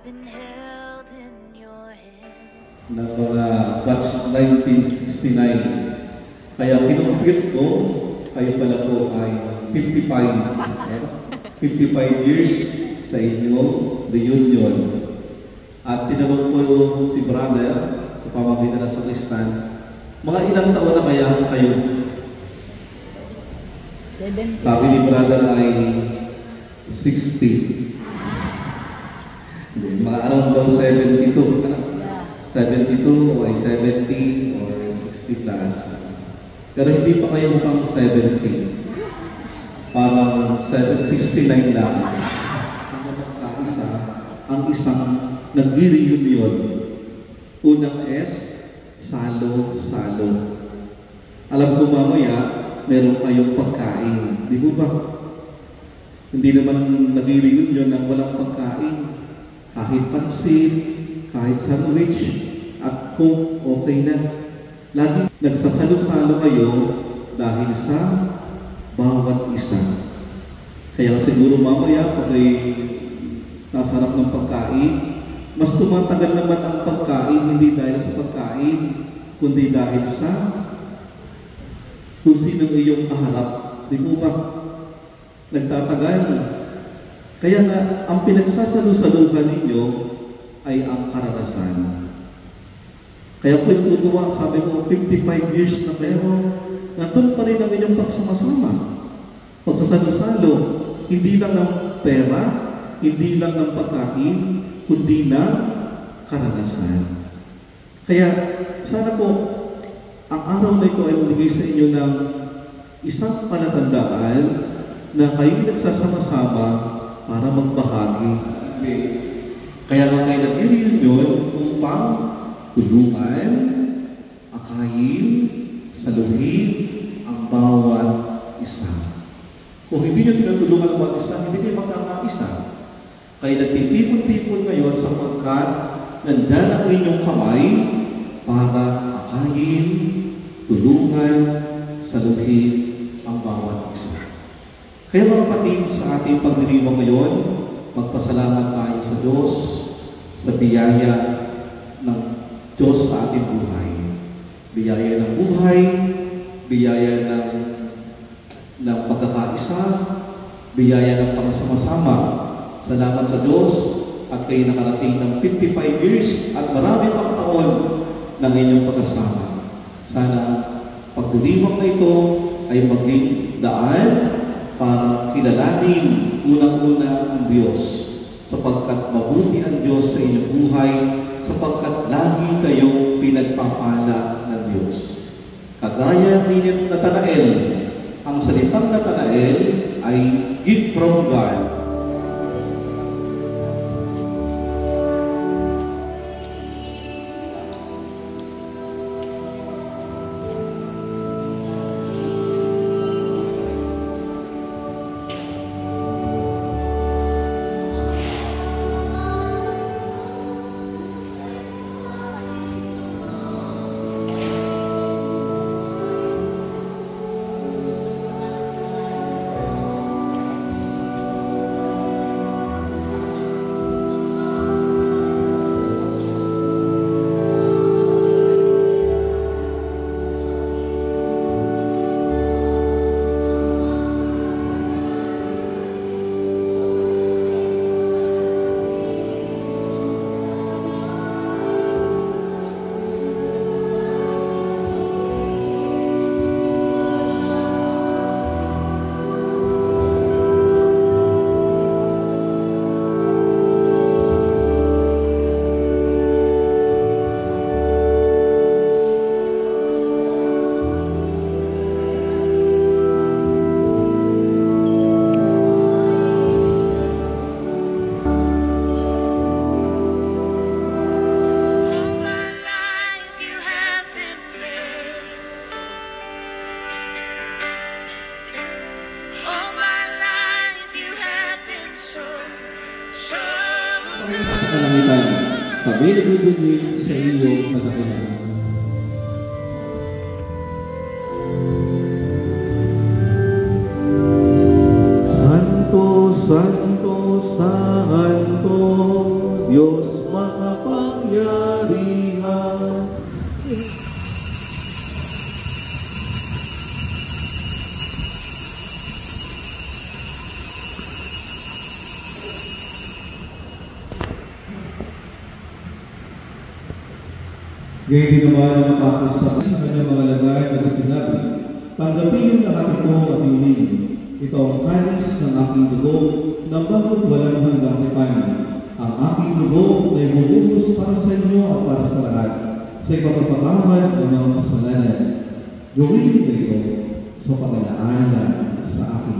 been held in your hand. Na mga batch 1969. Kaya kinumpit ko, kayo pala po ay 55 years sa inyong reunion. At tinanong ko si brother sa pamamagitan ng sakristan, mga ilang taon na kaya kayo? 70. Sabi ni brother ay 60. Mga around daw 72. 72 o ay 70 or 60 plus. Pero hindi pa kayo mukhang 70. Parang 69 lang. Ang magkaisa, ang isang nag-reunion. Unang S, salo-salo. Alam ko mamaya, meron kayong pagkain. Di ba? Hindi naman nag-reunion ng walang pagkain. Kahit pansit, kahit sandwich, at coke, okay na. Lagi nagsasalo-salo kayo dahil sa bawat isa. Kaya siguro mamaya pag ay nasarap ng pagkain, mas tumatagal naman ang pagkain, hindi dahil sa pagkain, kundi dahil sa kung sinong iyong kaharap. Di mo ba? Nagtatagal. Kaya nga, ang pinagsasalo-saluhan ninyo ay ang karanasan. Kaya po yung tutuwa, sabi ko, 55 years na kayo, nandun pa rin ang inyong pagsama-sama. Pagsasalo-salo, hindi lang ng pera, hindi lang ng pagkain, kundi na karanasan. Kaya, sana po, ang araw na ito ay magbigay sa inyo ng isang palatandaan na kayo nagsasama-sama para magbahagi. Kaya nga kayo nag-reunion upang tulungan, akayin, saluhin ang bawat isa. Kung hindi nyo tinutulungan ang bawat isa, hindi kayo magkakaisa. Kaya nagtitipon-tipon ngayon sapagkat nandyan ang inyong kamay para akayin, tulungan, saluhin ang bawat isa. Kaya mga kapatid, sa ating pagdiriwang ngayon, magpasalamat tayo sa Diyos sa biyaya ng Diyos sa ating buhay. Biyaya ng buhay, biyaya ng pagkakaisa, biyaya ng pagsama-sama. Salamat sa Diyos at kayo nakarating ng 55 years at marami pang taon ng inyong pagkasama. Sana pagdiriwang na ito ay maging daan para kilalanin unang-una ang Diyos, sapagkat mabuti ang Diyos sa inyong buhay, sapagkat lagi kayong pinagpapala ng Diyos. Kagaya ni Natanael, ang salitang Natanael ay gift from God. Sa kalangitan, kami nagbibigay sa iyo kadakilaan. Santo, Santo, Santo, Dios makapangyarihan. Ngayon din naman ang natapos sa kanyang mga lagay at sinabi, tanggapin yung lahat ito at iunin. Ito ang kalis ng aking dugo na bago't walang hanggang tipan. Ang aking dugo na ibubuhos para sa inyo at para sa lahat sa ipapapatawad ng mga kasalanan. Gawin niyo ito sa pag-alala sa akin.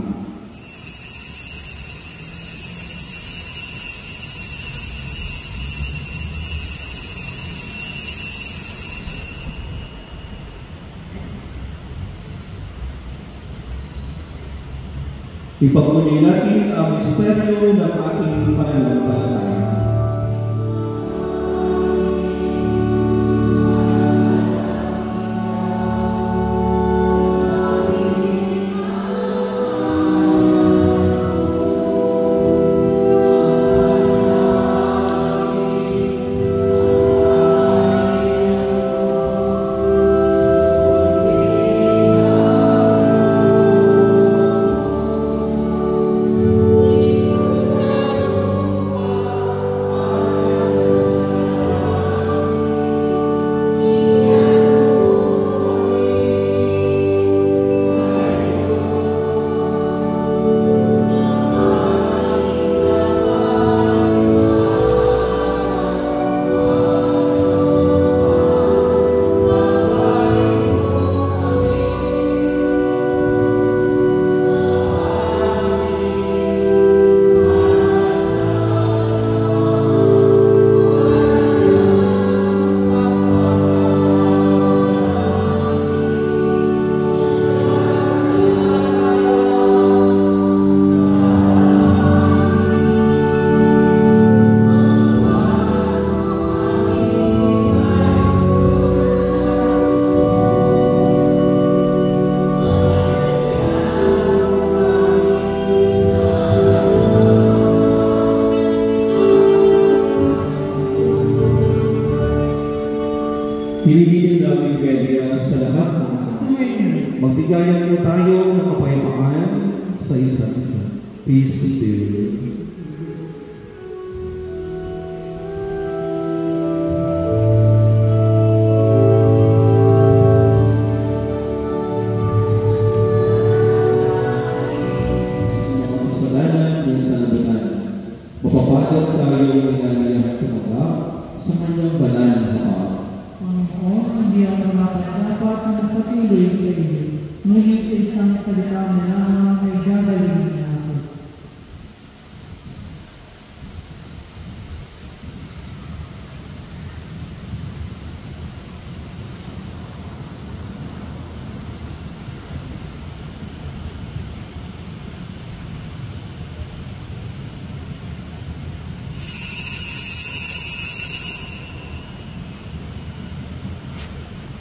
Ipagmuli natin ang misteryo ng ating pananampalataya. Hinihiling namin kaya sa lahat ng samahan. Magbigayan po tayo ng kapayapaan sa isa't isa. Peace be with you. Mapapagat tayo ng ilaliyang tumaga sa kanyang banal na kapal. Panginoon, hindi ako dapat na nagpatuloy sa iyo, ngunit sa isang salita mo lamang ay gagawin natin.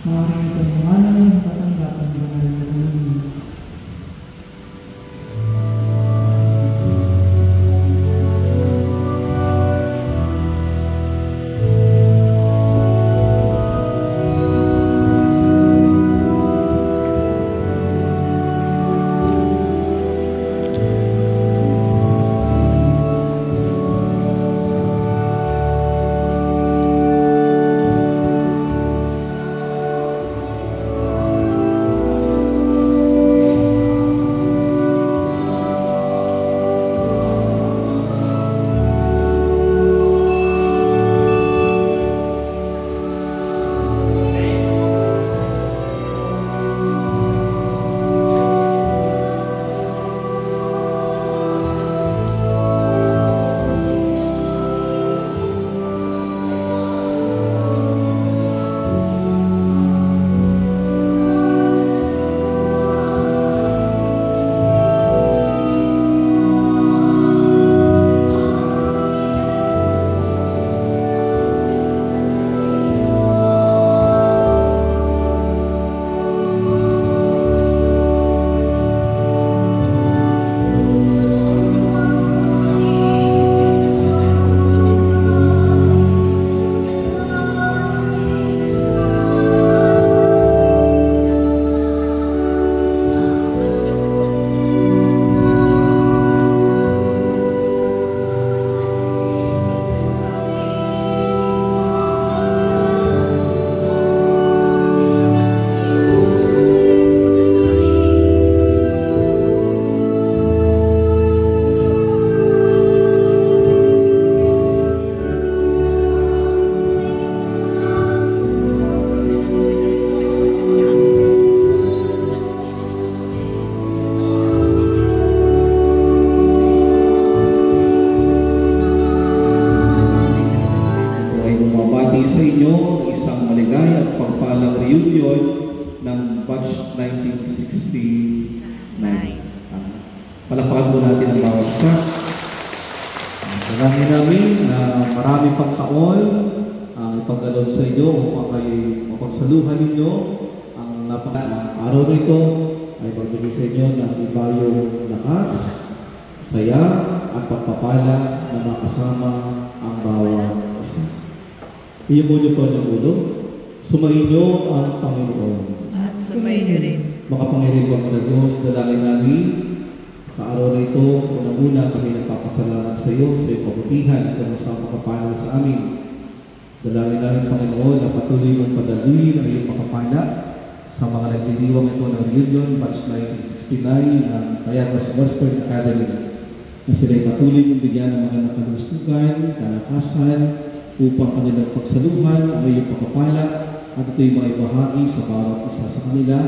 Maraming pangalan ng patanggap ng banal na ulit. nagbabahagi sa inyo ng isang maligaya at pagpalang reunion ng batch 1969. Palakpakan po natin ang bawat isa. Dalangin namin na marami pang taon ang ipagdalon sa inyo upang kayo mapagsaluhan ninyo ang araw na ito ay magbigay sa inyo ng ibayong lakas, saya at pagpapala na makasama ang bawat isa. Iyon mo niyo po ng ulo. Sumayin niyo ang Panginoon. At sumayin niyo rin. Makapangyarihan na Diyos, dalangin namin sa araw na ito, unang-una kami nagpapasalamat sa iyo, sa iyong kabutihan at sa makapana sa amin. Dalangin namin, Panginoon, na patuloy mong padaluin ang iyong makapana sa mga nagdiriwang ito ng reunion, batch 1969 ng Cayatas Gospel Academy, na sila'y patuloy mong bigyan ng mga nakalusugan, kalakasan, upang kanilang pagsaluhan ang iyong makapana at ito'y mga ibahagi sa bawat isa sa kanila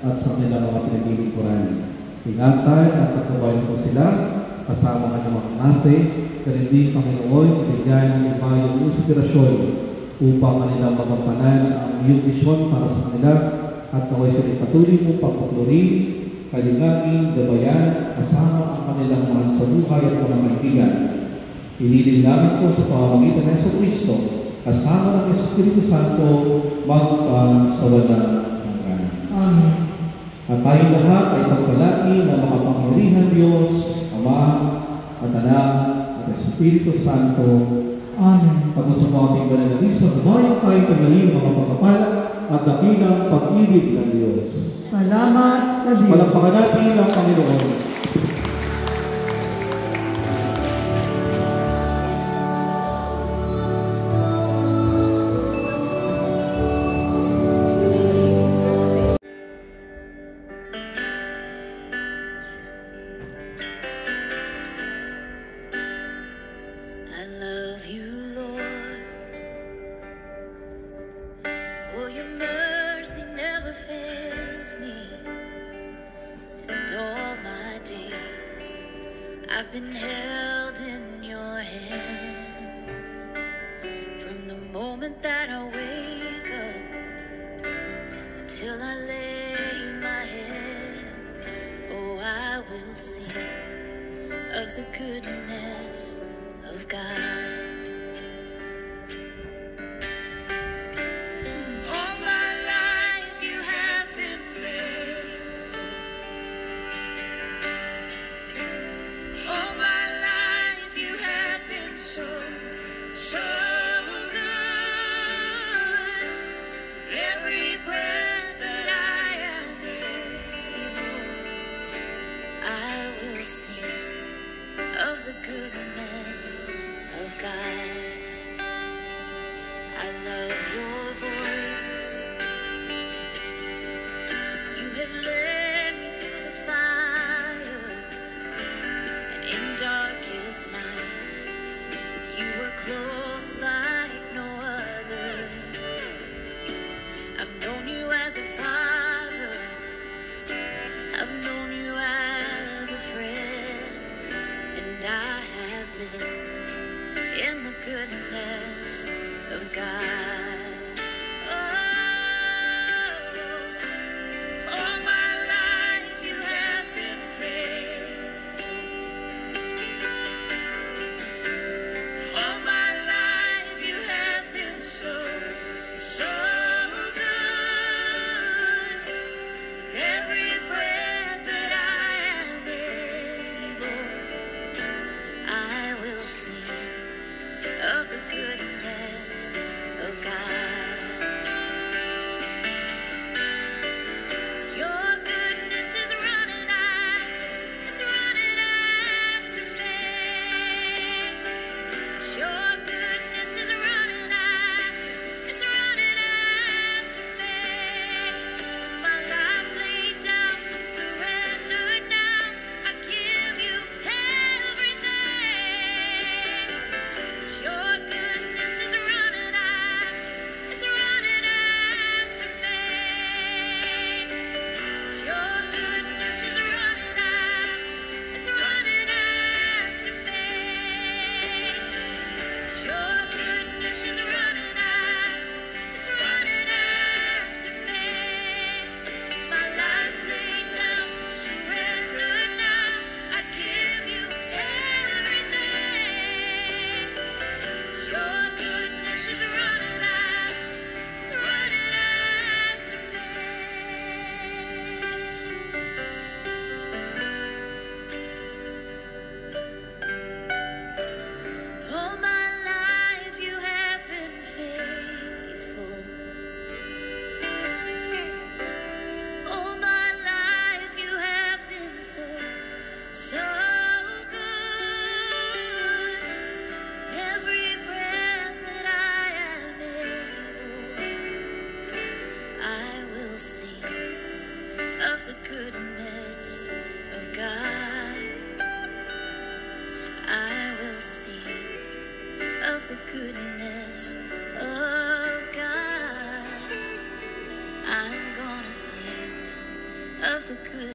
at sa kanilang mga pinaglilingkuran. Ingatan at pagkabayan po sila kasama ka ng mga klase, pero hindi, Panginoon, ibigay ng ibayong inspirasyon upang kanilang magampanan ang iyong misyon para sa kanila at naway sila patuloy mong pagpupuri, kalingapin, gabayan, kasama ang kanilang mahal sa buhay at mga kaibigan. Pinilin namin po sa pamamagitan ng Yesu Kristo, kasama ng Espiritu Santo, magpasawalan hanggan. Amen. At tayong lahat ay pagpalaki ng makapangyarihan Diyos, Ama, at Anak, at Espiritu Santo. Amen. Pag-usap mo ating banalisa, humayang tayo paglalim mga pagkapala at dakilang pag-ibig ng Diyos. Salamat sa Diyos. Palakpakan natin ang Panginoon. I love you, Lord, for your mercy never fails me. And all my days I've been held in your hands. From the moment that I wake up until I lay my head, oh, I will sing of the goodness of God. All my life you have been faithful. All my life you have been so, so good. With every breath that I am able, I will sing of the goodness of God. I love your voice. You have led me through the fire, and in darkest night, you were close like no other. I've known you as a father, I've known you as a friend, and I have lived in the goodness of God. goodness of God. I will sing of the goodness of God. I'm gonna sing of the good.